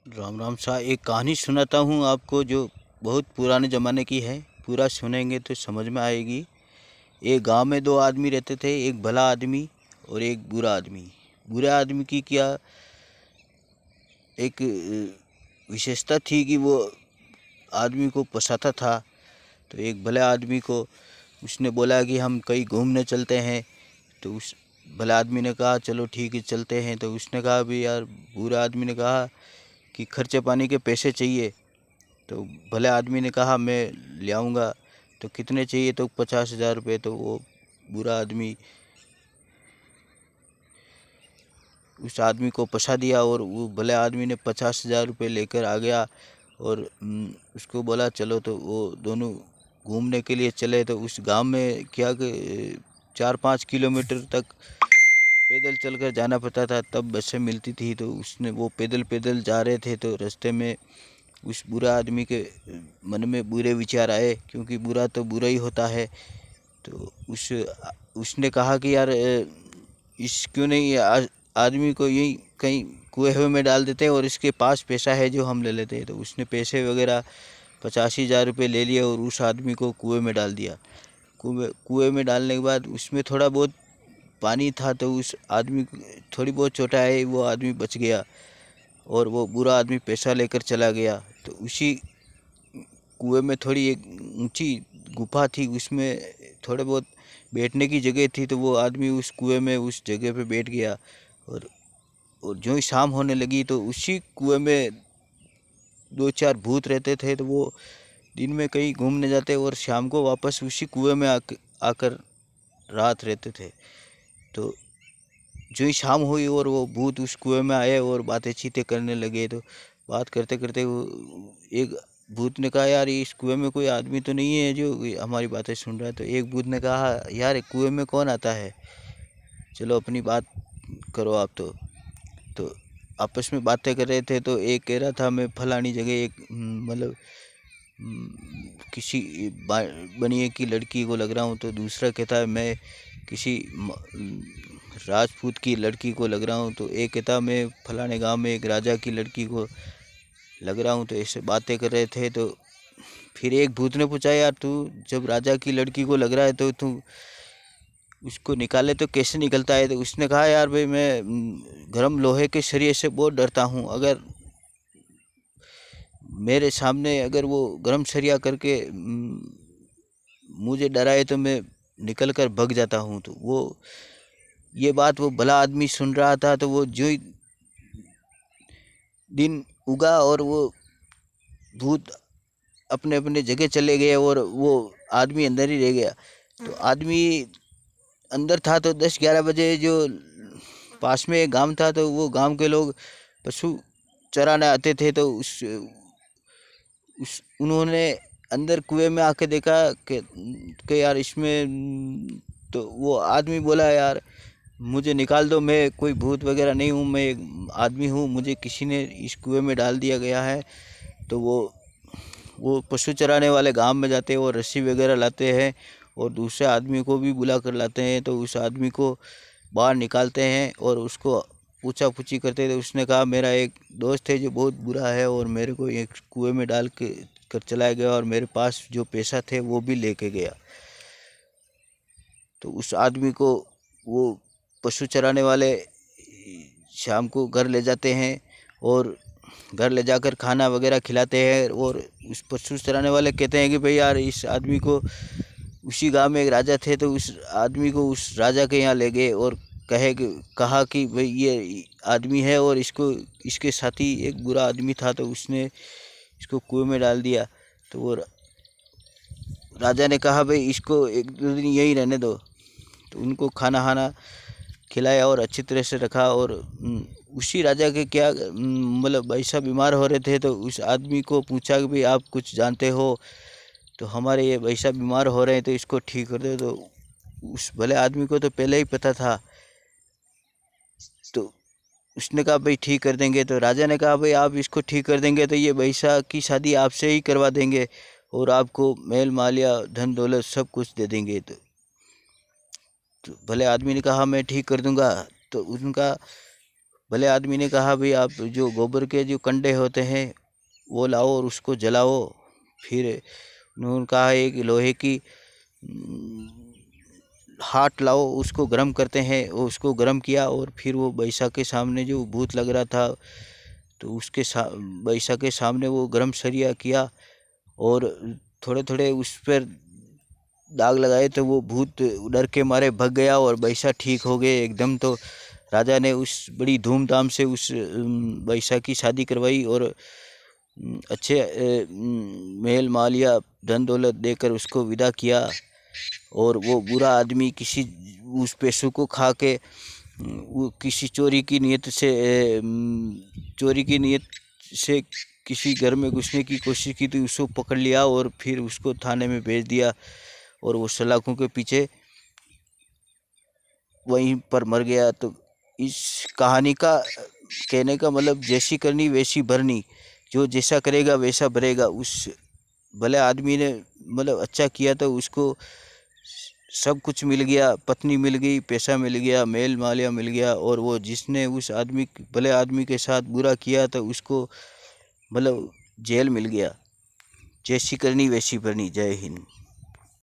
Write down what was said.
राम राम शाह। एक कहानी सुनाता हूँ आपको जो बहुत पुराने ज़माने की है। पूरा सुनेंगे तो समझ में आएगी। एक गांव में दो आदमी रहते थे, एक भला आदमी और एक बुरा आदमी। बुरे आदमी की क्या एक विशेषता थी कि वो आदमी को फंसाता था। तो एक भले आदमी को उसने बोला कि हम कहीं घूमने चलते हैं। तो उस भले आदमी ने कहा चलो ठीक है चलते हैं। तो उसने कहा भी यार, बुरे आदमी ने कहा कि खर्चे पानी के पैसे चाहिए। तो भले आदमी ने कहा मैं ले आऊँगा। तो कितने चाहिए? तो 50,000 रुपये। तो वो बुरा आदमी उस आदमी को फंसा दिया और वो भले आदमी ने 50,000 रुपये लेकर आ गया और उसको बोला चलो। तो वो दोनों घूमने के लिए चले। तो उस गांव में क्या कि 4-5 किलोमीटर तक पैदल चलकर जाना पड़ता था, तब बसें मिलती थी। तो उसने वो पैदल पैदल जा रहे थे। तो रास्ते में उस बुरा आदमी के मन में बुरे विचार आए, क्योंकि बुरा तो बुरा ही होता है। तो उसने कहा कि यार इस क्यों नहीं आदमी को यही कहीं कुएं में डाल देते हैं और इसके पास पैसा है जो हम ले लेते हैं। तो उसने पैसे वगैरह 85,000 रुपये ले लिए और उस आदमी को कुएं में डाल दिया। कुएं में डालने के बाद उसमें थोड़ा बहुत पानी था। तो उस आदमी थोड़ी बहुत चोट आई, वो आदमी बच गया और वो बुरा आदमी पैसा लेकर चला गया। तो उसी कुएं में थोड़ी एक ऊंची गुफा थी, उसमें थोड़े बहुत बैठने की जगह थी। तो वो आदमी उस कुएं में उस जगह पे बैठ गया और जो ही शाम होने लगी तो उसी कुएं में 2-4 भूत रहते थे। तो वो दिन में कहीं घूमने जाते और शाम को वापस उसी कुएं में आकर रात रहते थे। तो जो ही शाम हुई और वो भूत उस कुएं में आए और बातें चीतें करने लगे। तो बात करते करते वो एक भूत ने कहा यार, इस कुएं में कोई आदमी तो नहीं है जो हमारी बातें सुन रहा है। तो एक भूत ने कहा यार, कुएं में कौन आता है, चलो अपनी बात करो आप। तो आपस में बातें कर रहे थे। तो एक कह रहा था मैं फलानी जगह एक मतलब किसी बनिए की लड़की को लग रहा हूँ। तो दूसरा कहता है मैं किसी राजपूत की लड़की को लग रहा हूँ। तो एक कहता मैं फलाने गांव में एक राजा की लड़की को लग रहा हूँ। तो ऐसे बातें कर रहे थे। तो फिर एक भूत ने पूछा यार, तू जब राजा की लड़की को लग रहा है तो तू उसको निकाले तो कैसे निकलता है? तो उसने कहा यार भाई, मैं गर्म लोहे के शरीर से बहुत डरता हूँ। अगर मेरे सामने अगर वो गर्म सरिया करके मुझे डराए तो मैं निकल कर भाग जाता हूँ। तो वो ये बात वो भला आदमी सुन रहा था। तो वो जो ही दिन उगा और वो भूत अपने अपने जगह चले गए और वो आदमी अंदर ही रह गया। तो आदमी अंदर था। तो 10-11 बजे जो पास में एक गांव था, तो वो गांव के लोग पशु चराने आते थे। तो उस उन्होंने अंदर कुएं में आके देखा कि यार इसमें तो वो आदमी बोला यार मुझे निकाल दो, मैं कोई भूत वगैरह नहीं हूँ, मैं एक आदमी हूँ, मुझे किसी ने इस कुएं में डाल दिया गया है। तो वो पशु चराने वाले गांव में जाते हैं और रस्सी वगैरह लाते हैं और दूसरे आदमी को भी बुला कर लाते हैं। तो उस आदमी को बाहर निकालते हैं और उसको पूछा पूछी करते थे। उसने कहा मेरा एक दोस्त है जो बहुत बुरा है और मेरे को एक कुएं में डाल के कर चलाया गया और मेरे पास जो पैसा थे वो भी लेके गया। तो उस आदमी को वो पशु चराने वाले शाम को घर ले जाते हैं और घर ले जाकर खाना वगैरह खिलाते हैं। और उस पशु चराने वाले कहते हैं कि भाई यार, इस आदमी को उसी गांव में एक राजा थे, तो उस आदमी को उस राजा के यहाँ ले गए और कहा कि भाई ये आदमी है और इसको इसके साथी एक बुरा आदमी था, तो उसने इसको कुएं में डाल दिया। तो वो राजा ने कहा भाई इसको 1-2 दिन यहीं रहने दो। तो उनको खाना खाना खिलाया और अच्छी तरह से रखा। और उसी राजा के क्या मतलब भाई साहब बीमार हो रहे थे। तो उस आदमी को पूछा कि भाई आप कुछ जानते हो? तो हमारे ये भाई साहब बीमार हो रहे हैं तो इसको ठीक कर दो। तो उस भले आदमी को तो पहले ही पता था। तो उसने कहा भाई ठीक कर देंगे। तो राजा ने कहा भाई आप इसको ठीक कर देंगे तो ये भाई साहब की शादी आपसे ही करवा देंगे और आपको महल मालिया धन दौलत सब कुछ दे देंगे। तो भले आदमी ने कहा मैं ठीक कर दूंगा। तो उनका भले आदमी ने कहा भाई आप जो गोबर के जो कंडे होते हैं वो लाओ और उसको जलाओ। फिर उन्होंने कहा एक लोहे की हाथ लाओ, उसको गर्म करते हैं। वो उसको गर्म किया और फिर वो बैसा के सामने जो भूत लग रहा था तो उसके बैसा के सामने वो गर्म सरिया किया और थोड़े थोड़े उस पर दाग लगाए तो वो भूत डर के मारे भाग गया और बैसा ठीक हो गए एकदम। तो राजा ने उस बड़ी धूमधाम से उस बैसा की शादी करवाई और अच्छे मेल मालिया धन दौलत देकर उसको विदा किया। और वो बुरा आदमी किसी उस पैसों को खा के वो किसी चोरी की नीयत से किसी घर में घुसने की कोशिश की तो उसको पकड़ लिया और फिर उसको थाने में भेज दिया और वो सलाखों के पीछे वहीं पर मर गया। तो इस कहानी का कहने का मतलब जैसी करनी वैसी भरनी, जो जैसा करेगा वैसा भरेगा। उस भले आदमी ने मतलब अच्छा किया तो उसको सब कुछ मिल गया, पत्नी मिल गई, पैसा मिल गया, मेल मालिया मिल गया। और वो जिसने उस आदमी भले आदमी के साथ बुरा किया तो उसको मतलब जेल मिल गया। जैसी करनी वैसी भरनी। जय हिंद।